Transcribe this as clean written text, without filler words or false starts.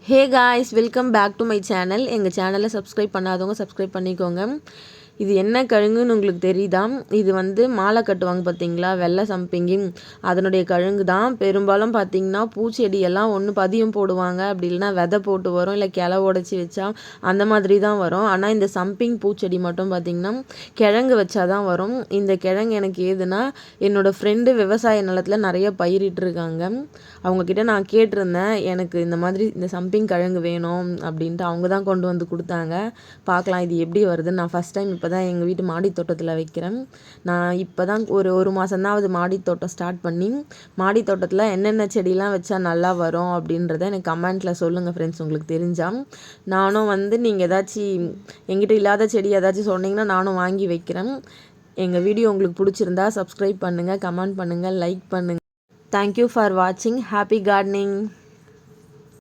Hey guys, welcome back to my channel. எங்கள் சேனலை subscribe பண்ணாதவங்க சப்ஸ்கிரைப் பண்ணிக்கோங்க. இது என்ன கழுங்குன்னு உங்களுக்கு தெரியுதா? இது மாலை கட்டுவாங்க பார்த்தீங்களா, வெள்ளை சம்பங்கி, அதனுடைய கழுங்கு தான். பெரும்பாலும் பார்த்தீங்கன்னா பூச்செடியெல்லாம் ஒன்று பதியம் போடுவாங்க, அப்படி இல்லைனா விதை போட்டு வரும், இல்லை கிளை உடச்சி வச்சா அந்த மாதிரி தான் வரும். ஆனால் இந்த சம்பிங் பூச்செடி மட்டும் பார்த்திங்கன்னா கிழங்கு வச்சா தான் வரும். இந்த கிழங்கு எனக்கு ஏதுன்னா, என்னோடய ஃப்ரெண்டு விவசாய நிலத்தில் நிறைய பயிரிட்டுருக்காங்க. அவங்கக்கிட்ட நான் கேட்டிருந்தேன், எனக்கு இந்த மாதிரி இந்த சம்பிங் கிழங்கு வேணும் அப்படின்ட்டு. அவங்க தான் கொண்டு வந்து கொடுத்தாங்க. பார்க்கலாம் இது எப்படி வருதுன்னு. நான் ஃபஸ்ட் டைம் இப்போ தான் எங்கள் வீட்டு மாடி தோட்டத்தில் வைக்கிறேன். நான் இப்போ தான் ஒரு மாதம்தான் அது மாடி தோட்டம் ஸ்டார்ட் பண்ணி. மாடி தோட்டத்தில் என்னென்ன செடிலாம் வச்சா நல்லா வரும் அப்படின்றத எனக்கு கமெண்ட்டில் சொல்லுங்கள் ஃப்ரெண்ட்ஸ், உங்களுக்கு தெரிஞ்சால். நானும் நீங்கள் ஏதாச்சும் எங்கிட்ட இல்லாத செடி ஏதாச்சும் சொன்னீங்கன்னா நானும் வாங்கி வைக்கிறேன். எங்கள் வீடியோ உங்களுக்கு பிடிச்சிருந்தா சப்ஸ்கிரைப் பண்ணுங்கள், கமெண்ட் பண்ணுங்கள், லைக் பண்ணுங்கள். தேங்க்யூ ஃபார் வாட்சிங். Happy gardening.